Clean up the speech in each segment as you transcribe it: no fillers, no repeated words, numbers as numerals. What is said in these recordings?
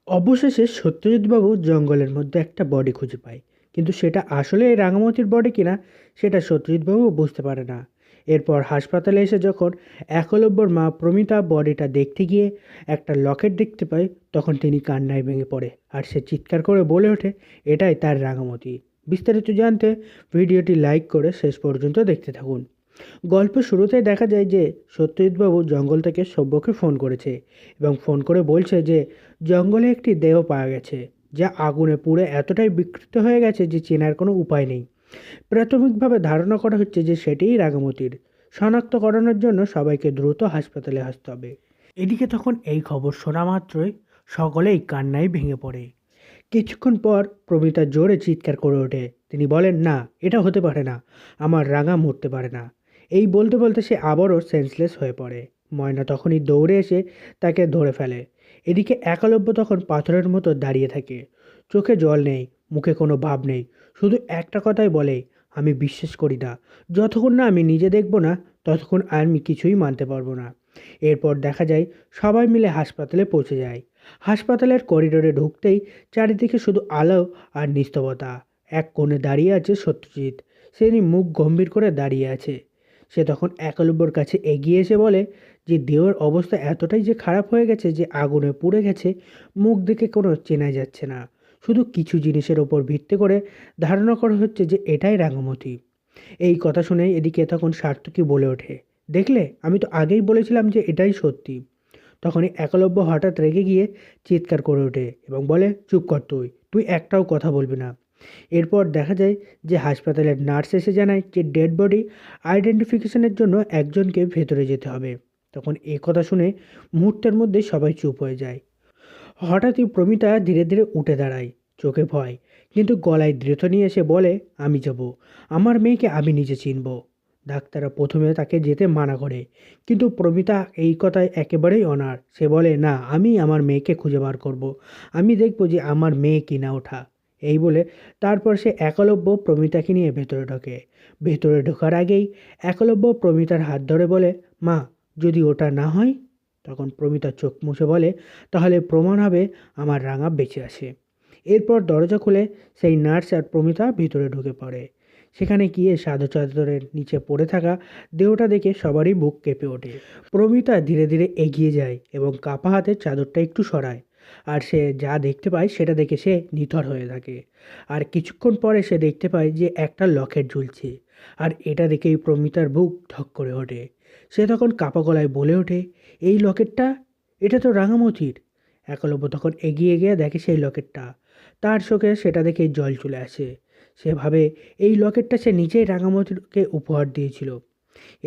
অবশেষে সত্যজিৎবাবু জঙ্গলের মধ্যে একটা বডি খুঁজে পায়, কিন্তু সেটা আসলে এই রাঙামতির বডি কিনা সেটা সত্যজিৎবাবু বুঝতে পারে না। এরপর হাসপাতালে এসে যখন একলব্যর মা প্রমিতা বডিটা দেখতে গিয়ে একটা লকেট দেখতে পায়, তখন তিনি কান্নায় ভেঙে পড়ে আর সে চিৎকার করে বলে ওঠে এটাই তার রাঙামতি। বিস্তারিত জানতে ভিডিওটি লাইক করে শেষ পর্যন্ত দেখতে থাকুন। গল্পের শুরুতেই দেখা যায় যে সত্যজিৎবাবু জঙ্গল থেকে সব্যকে ফোন করেছে এবং ফোন করে বলছে যে জঙ্গলে একটি দেহ পাওয়া গেছে, যা আগুনে পুড়ে এতটাই বিকৃত হয়ে গেছে যে চেনার কোনো উপায় নেই। প্রাথমিকভাবে ধারণা করা হচ্ছে যে সেটিই রাগামতির। শনাক্ত করানোর জন্য সবাইকে দ্রুত হাসপাতালে আসতে হবে। এদিকে তখন এই খবর শোনা মাত্রই সকলেই কান্নায় ভেঙে পড়ে। কিছুক্ষণ পর প্রমিতা জোরে চিৎকার করে ওঠে। তিনি বলেন, না, এটা হতে পারে না, আমার রাঙা মরতে পারে না। এই বলতে বলতে সে আবারও সেন্সলেস হয়ে পড়ে। ময়না তখনই দৌড়ে এসে তাকে ধরে ফেলে। এদিকে একলব্য তখন পাথরের মতো দাঁড়িয়ে থাকে। চোখে জল নেই, মুখে কোনো ভাব নেই, শুধু একটা কথাই বলে, আমি বিশ্বাস করি না। যতক্ষণ না আমি নিজে দেখব না, ততক্ষণ আমি কিছুই মানতে পারবো না। এরপর দেখা যায় সবাই মিলে হাসপাতালে পৌঁছে যায়। হাসপাতালের করিডোরে ঢুকতেই চারিদিকে শুধু আলো আর নিস্তবতা। এক কোণে দাঁড়িয়ে আছে সত্যজিৎ। সে মুখ গম্ভীর করে দাঁড়িয়ে আছে। সে তখন একলব্যর কাছে এগিয়ে এসে বলে যে দেওর অবস্থা এতটাই যে খারাপ হয়ে গেছে যে আগুনে পুড়ে গেছে, মুখ দেখে কোনো চেনা যাচ্ছে না। শুধু কিছু জিনিসের ওপর ভিত্তি করে ধারণা করা হচ্ছে যে এটাই রাঙামতি। এই কথা শুনে এদিকে তখন সার্থকী বলে ওঠে, দেখলে, আমি তো আগেই বলেছিলাম যে এটাই সত্যি। তখনই একলব্য হঠাৎ রেগে গিয়ে চিৎকার করে ওঠে এবং বলে, চুপ কর, তুই তুই একটাও কথা বলবি না। এরপর দেখা যায় যে হাসপাতালের নার্স এসে জানায় যে ডেড বডি আইডেন্টিফিকেশনের জন্য একজনকে ভেতরে যেতে হবে। তখন এই কথা শুনে মুহূর্তের মধ্যে সবাই চুপ হয়ে যায়। হঠাৎই প্রমিতা ধীরে ধীরে উঠে দাঁড়ায়, চোখে ভয়, কিন্তু গলায় দৃঢ়তা নিয়ে এসে বলে, আমি যাব, আমার মেয়েকে আমি নিজে চিনব। ডাক্তাররা প্রথমে তাকে যেতে মানা করে, কিন্তু প্রমিতা এই কথায় একেবারেই অনার। সে বলে, না, আমি আমার মেয়েকে খুঁজে বার করব, আমি দেখব যে আমার মেয়ে কিনা ওঠা। এই বলে তারপর সে একলব্য প্রমিতাকে নিয়ে ভেতরে ঢোকে। ভেতরে ঢোকার আগেই একলব্য প্রমিতার হাত ধরে বলে, মা, যদি ওটা না হয়? তখন প্রমিতা চোখ মুছে বলে, তাহলে প্রমাণ হবে আমার রাঙা বেঁচে আছে। এরপর দরজা খুলে সেই নার্স আর প্রমিতা ভিতরে ঢুকে পড়ে। সেখানে গিয়ে সাদা চাদরের নিচে পড়ে থাকা দেহটা দেখে সবারই বুক কেঁপে ওঠে। প্রমিতা ধীরে ধীরে এগিয়ে যায় এবং কাপা হাতে চাদরটা একটু সরায়। আর সে যা দেখতে পায় সেটা দেখে সে নিথর হয়ে থাকে। আর কিছুক্ষণ পরে সে দেখতে পায় যে একটা লকেট ঝুলছে। আর এটা দেখেই প্রমিতার বুক ধক করে ওঠে। সে তখন কাপা গলায় বলে ওঠে, এই লকেটটা, এটা তো রাঙামতির। একলব্য তখন এগিয়ে গিয়ে দেখে সেই লকেটটা। তার চোখে সেটা দেখে জল চলে আসে। সে ভাবে এই লকেটটা সে নিজেই রাঙামতিকে উপহার দিয়েছিল।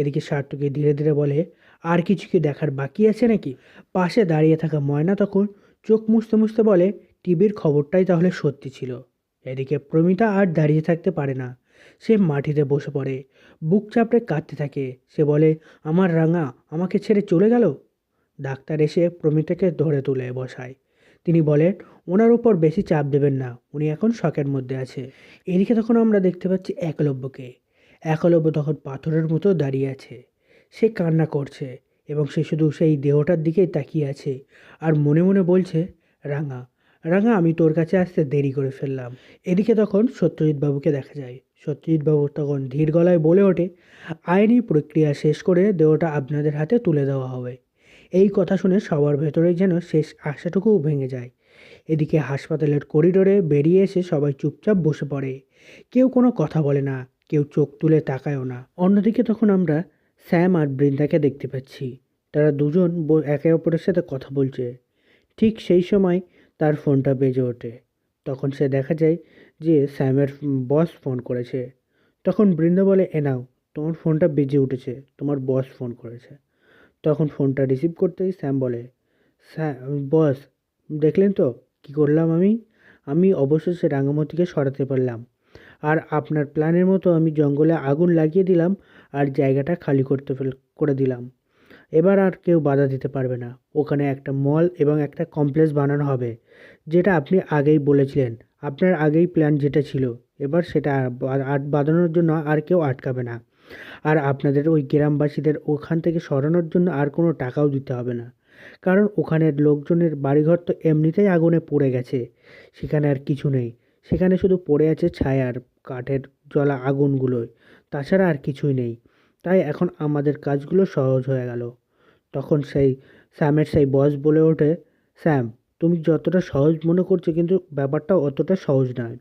এদিকে সার্থকী ধীরে ধীরে বলে, আর কিছু কি দেখার বাকি আছে নাকি? পাশে দাঁড়িয়ে থাকা ময়না তখন চোখ মুছতে মুছতে বলে, টিভির খবরটাই তাহলে সত্যি ছিল। এদিকে প্রমিতা আর দাঁড়িয়ে থাকতে পারে না। সে মাটিতে বসে পড়ে, বুক চাপড়ে কাঁদতে থাকে। সে বলে, আমার রাঙা আমাকে ছেড়ে চলে গেল। ডাক্তার এসে প্রমিতাকে ধরে তুলে বসায়। তিনি বলেন, ওনার উপর বেশি চাপ দেবেন না, উনি এখন শকের মধ্যে আছে। এদিকে তখন আমরা দেখতে পাচ্ছি একলব্যকে। একলব্য তখন পাথরের মতো দাঁড়িয়ে আছে। সে কান্না করছে এবং সে শুধু সেই দেহটার দিকেই তাকিয়ে আছে আর মনে মনে বলছে, রাঙা, রাঙা, আমি তোর কাছে আসতে দেরি করে ফেললাম। এদিকে তখন সত্যজিৎ বাবুকে দেখা যায়। সত্যজিৎ বাবু তখন ধীর গলায় বলে ওঠে, আইনি প্রক্রিয়া শেষ করে দেহটা আপনাদের হাতে তুলে দেওয়া হবে। এই কথা শুনে সবার ভেতরে যেন শেষ আশাটুকুও ভেঙে যায়। এদিকে হাসপাতালের করিডোরে বেরিয়ে এসে সবাই চুপচাপ বসে পড়ে। কেউ কোনো কথা বলে না, কেউ চোখ তুলে তাকায়ও না। অন্যদিকে তখন আমরা স্যাম আর বৃন্দাকে দেখতে পাচ্ছি। তারা দুজন একে অপরের সাথে কথা বলছে। ঠিক সেই সময় তার ফোনটা বেজে ওঠে। তখন সে দেখা যায় যে স্যামের বস ফোন করেছে। তখন বৃন্দা বলে, এ নাও, তোমার ফোনটা বেজে উঠেছে, তোমার বস ফোন করেছে। তখন ফোনটা রিসিভ করতেই স্যাম বলে, স্যার, বস, দেখলেন তো কি করলাম আমি? আমি অবশেষে রাঙামতিকে সরাতে পারলাম। আর আপনার প্ল্যানের মতো আমি জঙ্গলে আগুন লাগিয়ে দিলাম আর জায়গাটা খালি করে দিলাম। এবার আর কেউ বাধা দিতে পারবে না। ওখানে একটা মল এবং একটা কমপ্লেক্স বানানো হবে, যেটা আপনি আগেই বলেছিলেন। আপনার আগেই প্ল্যান যেটা ছিল, এবার সেটা বাঁধানোর জন্য আর কেউ আটকাবে না। আর আপনাদের ওই গ্রামবাসীদের ওখান থেকে সরানোর জন্য আর কোনো টাকাও দিতে হবে না। কারণ ওখানের লোকজনের বাড়িঘর তো এমনিতেই আগুনে পুড়ে গেছে, সেখানে আর কিছু নেই, সেখানে শুধু পড়ে আছে ছায়ার কাঠের জ্বলা আগুনগুলোই, তাছাড়া আর কিছুই নেই। তাই এখন আমাদের কাজগুলো সহজ হয়ে গেল। তখন স্যামের সেই বস বলে ওঠে, স্যাম, তুমি যতটা সহজ মনে করছো কিন্তু ব্যাপারটা অতটা সহজ নয়।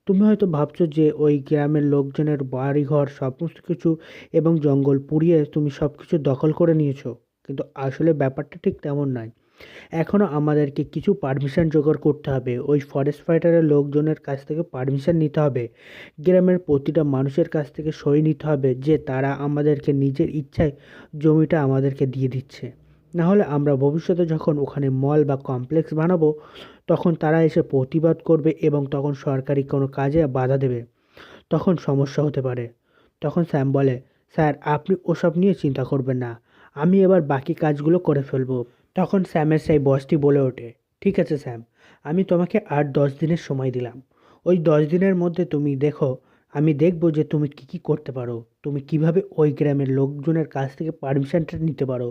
তুমি হয়তো ভাবছো যে ওই গ্রামের লোকজনের বাড়িঘর সমস্ত কিছু এবং জঙ্গল পুড়িয়ে তুমি সব কিছু দখল করে নিয়েছো, কিন্তু আসলে ব্যাপারটা ঠিক তেমন নয়। এখনও আমাদেরকে কিছু পারমিশন জোগাড় করতে হবে, ওই ফরেস্ট ফাইটারের লোকজনের কাছ থেকে পারমিশন নিতে হবে, গ্রামের প্রতিটা মানুষের কাছ থেকে সই নিতে হবে যে তারা আমাদেরকে নিজের ইচ্ছায় জমিটা আমাদেরকে দিয়ে দিচ্ছে। না হলে আমরা ভবিষ্যতে যখন ওখানে মল বা কমপ্লেক্স বানাবো, তখন তারা এসে প্রতিবাদ করবে এবং তখন সরকারি কোনো কাজে বাধা দেবে, তখন সমস্যা হতে পারে। তখন স্যাম বলে, স্যার আপনি ওসব নিয়ে চিন্তা করবেন না, আমি এবার বাকি কাজগুলো করে ফেলবো। তখন স্যামের সেই বসটি বলে ওঠে, ঠিক আছে স্যাম, আমি তোমাকে আর 10 দিনের সময় দিলাম। ওই 10 দিনের মধ্যে তুমি দেখো, আমি দেখব যে তুমি কি কি করতে পারো, তুমি কিভাবে ওই গ্রামের লোকজনের কাছ থেকে পারমিশনটা নিতে পারো।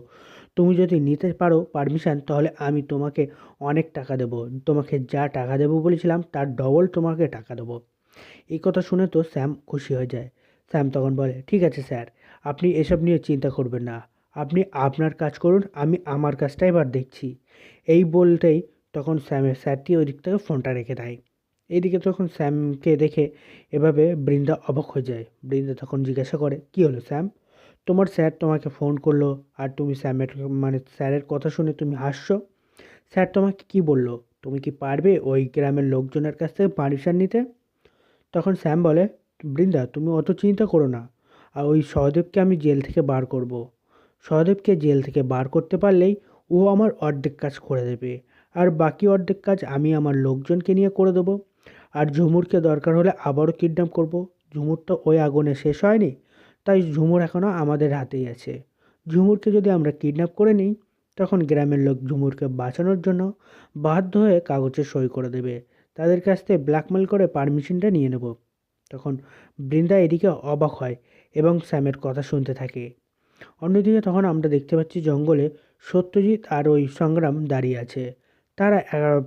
তুমি যদি নিতে পারো পারমিশন, তাহলে আমি তোমাকে অনেক টাকা দেবো, তোমাকে যা টাকা দেবো বলেছিলাম তার ডবল তোমাকে টাকা দেবো। এই কথা শুনে তো স্যাম খুশি হয়ে যায়। স্যাম তখন বলে, ঠিক আছে স্যার, আপনি এসব নিয়ে চিন্তা করবেন না, আপনি আপনার কাজ করুন, আমি আমার কাজটা এবার দেখছি। এই বলতেই তখন স্যারটি ওই দিক থেকে ফোনটা রেখে দেয়। এইদিকে তখন স্যামকে দেখে এভাবে বৃন্দা অবাক হয়ে যায়। বৃন্দা তখন জিজ্ঞাসা করে, কি হলো স্যাম, তোমার স্যার তোমাকে ফোন করলো আর তুমি স্যারের কথা শুনে তুমি হাসছো? স্যার তোমাকে কি বললো? তুমি কি পারবে ওই গ্রামের লোকজনের কাছ থেকে পারমিশন নিতে? তখন স্যাম বলে, বৃন্দা তুমি অত চিন্তা করো না, আর ওই সহদেবকে আমি জেল থেকে বার করব। সহদেবকে জেল থেকে বার করতে পারলেই ও আমার অর্ধেক কাজ করে দেবে, আর বাকি অর্ধেক কাজ আমি আমার লোকজনকে নিয়ে করে দেবো। আর ঝুমুরকে দরকার হলে আবারও কিডন্যাপ করব। ঝুমুর তো ওই আগুনে শেষ হয়নি, তাই ঝুমুর এখনও আমাদের হাতেই আছে। ঝুমুরকে যদি আমরা কিডন্যাপ করে নিই, তখন গ্রামের লোক ঝুমুরকে বাঁচানোর জন্য বাধ্য হয়ে কাগজে সই করে দেবে, তাদের কাছ থেকে ব্ল্যাকমেল করে পারমিশনটা নিয়ে নেব। তখন বৃন্দা এদিকে অবাক হয় এবং স্যামের কথা শুনতে থাকে। অন্যদিকে তখন আমরা দেখতে পাচ্ছি জঙ্গলে সত্যজিৎ আর ওই সংগ্রাম দাঁড়িয়ে আছে। তারা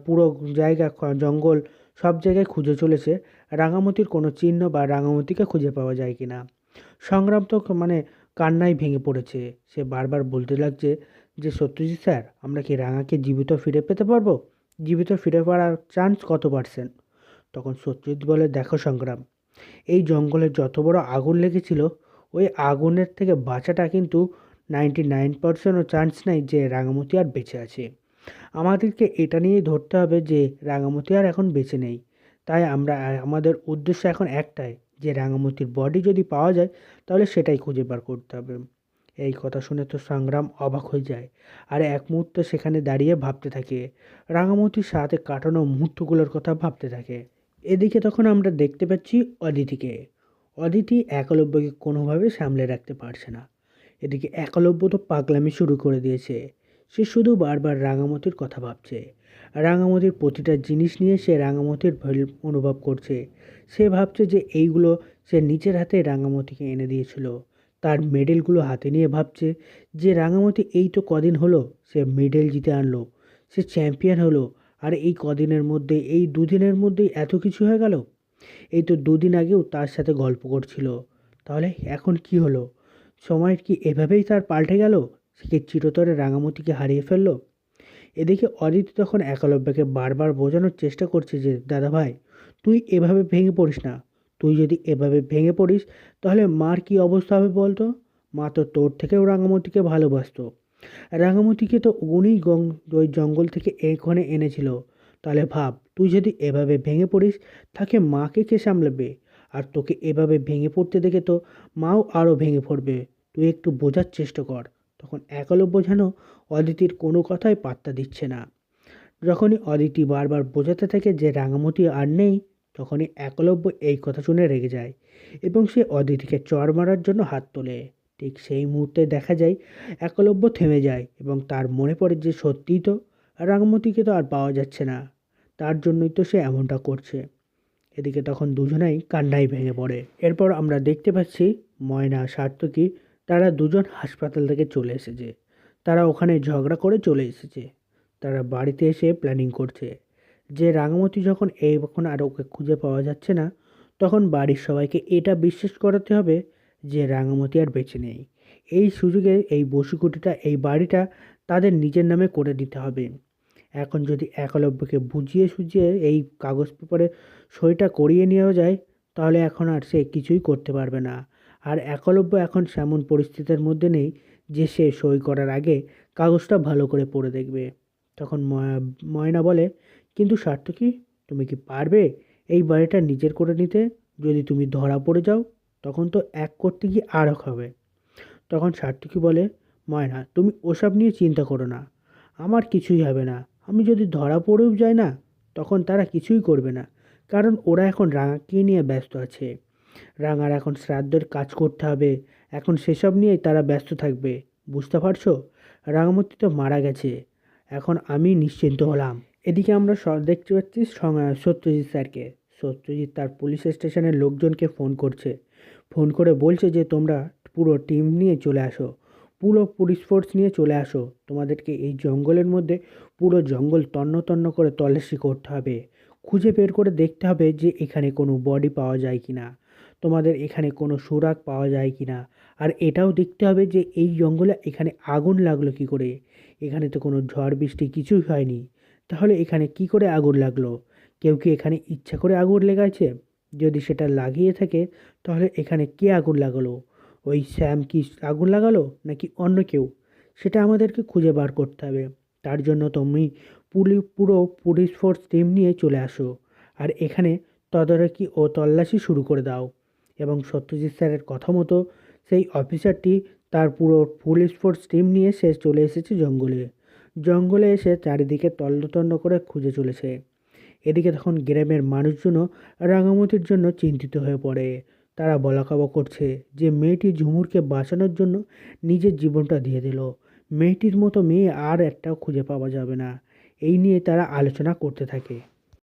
পুরো জায়গা জঙ্গল সব জায়গায় খুঁজে চলেছে রাঙামতির কোনো চিহ্ন বা রাঙামতিকে খুঁজে পাওয়া যায় কি না। সংগ্রাম তো কান্নায় ভেঙে পড়েছে। সে বারবার বলতে লাগছে যে, সত্যজিৎ স্যার, আমরা কি রাঙাকে জীবিত ফিরে পেতে পারবো? জীবিত ফিরে পাওয়ার চান্স কত পার্সেন্ট? তখন সত্যজিৎ বলে, দেখো সংগ্রাম, এই জঙ্গলে যত বড় আগুন লেগেছিল, ওই আগুনের থেকে বাঁচাটা কিন্তু 99%ও চান্স নেই যে রাঙামতি আর বেঁচে আছে। আমাদেরকে এটা নিয়েই ধরতে হবে যে রাঙামতি আর এখন বেঁচে নেই। তাই আমাদের উদ্দেশ্য এখন একটাই, যে রাঙামতির বডি যদি পাওয়া যায় তাহলে সেটাই খুঁজে বার করতে হবে। এই কথা শুনে তো সংগ্রাম অবাক হয়ে যায়, আর এক মুহূর্তে সেখানে দাঁড়িয়ে ভাবতে থাকে, রাঙামতির সাথে কাটানো মুহূর্তগুলোর কথা ভাবতে থাকে। এদিকে তখন আমরা দেখতে পাচ্ছি অদিতিকে। অদিতি একলব্যকে কোনোভাবে সামলে রাখতে পারছে না। এদিকে একলব্য তো পাগলামি শুরু করে দিয়েছে। সে শুধু বারবার রাঙামতির কথা ভাবছে। রাঙামতির প্রতিটা জিনিস নিয়ে সে রাঙামতির ভয় অনুভব করছে। সে ভাবছে যে এইগুলো সে নিজের হাতে রাঙামতিকে এনে দিয়েছিল। তার মেডেলগুলো হাতে নিয়ে ভাবছে যে রাঙামতি এই তো কদিন হলো সে মেডেল জিতে আনলো, সে চ্যাম্পিয়ন হলো, আর এই কদিনের মধ্যে, এই দুদিনের মধ্যেই এত কিছু হয়ে গেল। এই তো দুদিন আগেও তার সাথে গল্প করছিল, তাহলে এখন কি হলো? সময় কি এভাবেই তার পাল্টে গেল? সে কি চিরতরে রাঙামতিকে হারিয়ে ফেললো? এদিকে অদিতি তখন একলব্যকে বারবার বোঝানোর চেষ্টা করছে যে, দাদা ভাই, তুই এভাবে ভেঙে পড়িস না। তুই যদি এভাবে ভেঙে পড়িস তাহলে মার কি অবস্থা হবে বলতো? মা তো তোর থেকেও রাঙামতিকে ভালোবাসতো। রাঙামতিকে তো উনিই ওই জঙ্গল থেকে এখানে এনেছিল। তাহলে ভাব, তুই যদি এভাবে ভেঙে পড়িস তাকে মাকে কে সামলাবে? আর তোকে এভাবে ভেঙে পড়তে দেখে তো মাও আরও ভেঙে পড়বে। তুই একটু বোঝার চেষ্টা কর। তখন একলব্য যেন অদিতির কোনো কথাই পাত্তা দিচ্ছে না। যখনই অদিতি বারবার বোঝাতে থাকে যে রাঙামতি আর নেই, তখনই একলব্য এই কথা শুনে রেগে যায় এবং সে অদিতিকে চড় মারার জন্য হাত তোলে। ঠিক সেই মুহূর্তে দেখা যায় একলব্য থেমে যায় এবং তার মনে পড়ে যে সত্যিই তো রাঙামতিকে তো আর পাওয়া যাচ্ছে না, তার জন্যই তো সে এমনটা করছে। এদিকে তখন দুজনাই কান্নায় ভেঙে পড়ে। এরপর আমরা দেখতে পাচ্ছি ময়না, সার্থকী, তারা দুজন হাসপাতাল থেকে চলে এসেছে। তারা ওখানে ঝগড়া করে চলে এসেছে। তারা বাড়িতে এসে প্ল্যানিং করছে যে রাঙামতি যখন এখন আর ওকে খুঁজে পাওয়া যাচ্ছে না, তখন বাড়ির সবাইকে এটা বিশ্বাস করাতে হবে যে রাঙামতি আর বেঁচে নেই। এই সুযোগে এই বসুকুটিটা, এই বাড়িটা তাদের নিজের নামে করে দিতে হবে। এখন যদি একলব্যকে বুঝিয়ে সুঝিয়ে এই কাগজ পেপারে সইটা করিয়ে নেওয়া যায়, তাহলে এখন আর সে কিছুই করতে পারবে না। আর একলব্য এখন সেমন পরিস্থিতির মধ্যে নেই যে সে সই করার আগে কাগজটা ভালো করে পড়ে দেখবে। তখন ময়না বলে, কিন্তু সার্থকী, তুমি কি পারবে এই বাড়িটা নিজের করে নিতে? যদি তুমি ধরা পড়ে যাও, তখন তো এক করতে গিয়ে আর এক হবে। তখন সার্থকী বলে, ময়না, তুমি ওসব নিয়ে চিন্তা করো না, আমার কিছুই হবে না। আমি যদি ধরা পড়েও যাই না, তখন তারা কিছুই করবে না, কারণ ওরা এখন রাঙাকে নিয়ে ব্যস্ত আছে। রাঙার এখন শ্রাদ্ধের কাজ করতে হবে, এখন সেসব নিয়েই তারা ব্যস্ত থাকবে। বুঝতে পারছো? রাঙামূর্তি তো মারা গেছে, এখন আমি নিশ্চিন্ত হলাম। এদিকে আমরা দেখতে পাচ্ছি সত্যজিৎ স্যারকে। সত্যজিৎ তার পুলিশ স্টেশনের লোকজনকে ফোন করছে, ফোন করে বলছে যে তোমরা পুরো টিম নিয়ে চলে আসো, পুরো পুলিশ ফোর্স নিয়ে চলে আসো। তোমাদেরকে এই জঙ্গলের মধ্যে পুরো জঙ্গল তন্ন তন্ন করে তল্লাশি করতে হবে, খুঁজে বের করে দেখতে হবে যে এখানে কোনো বডি পাওয়া যায় কি না, তোমাদের এখানে কোনো সুরাগ পাওয়া যায় কি না। আর এটাও দেখতে হবে যে এই জঙ্গলে এখানে আগুন লাগলো কি করে। এখানে তো কোনো ঝড় বৃষ্টি কিছুই হয়নি, তাহলে এখানে কি করে আগুন লাগলো? কেউ কি এখানে ইচ্ছা করে আগুন লেগাইছে? যদি সেটা লাগিয়ে থাকে, তাহলে এখানে কে আগুন লাগালো? ওই স্যাম কি আগুন লাগালো, নাকি অন্য কেউ? সেটা আমাদেরকে খুঁজে বার করতে হবে। তার জন্য তুমি পুরো পুলিশ ফোর্স টিম নিয়ে চলে আসো, আর এখানে তদারকি ও তল্লাশি শুরু করে দাও। এবং সত্যজিৎ স্যারের কথা মতো সেই অফিসারটি তার পুরো পুলিশ ফোর্স টিম নিয়ে সে চলে এসেছে জঙ্গলে। জঙ্গলে এসে চারিদিকে তন্ন করে খুঁজে চলেছে। এদিকে তখন গ্রামের মানুষজনও রাঙামতির জন্য চিন্তিত হয়ে পড়ে। তারা বলাকওয়া করছে যে মেয়েটি ঝুমুরকে বাঁচানোর জন্য নিজের জীবনটা দিয়ে দিল, মেয়েটির মতো মেয়ে আর একটাও খুঁজে পাওয়া যাবে না। এই নিয়ে তারা আলোচনা করতে থাকে।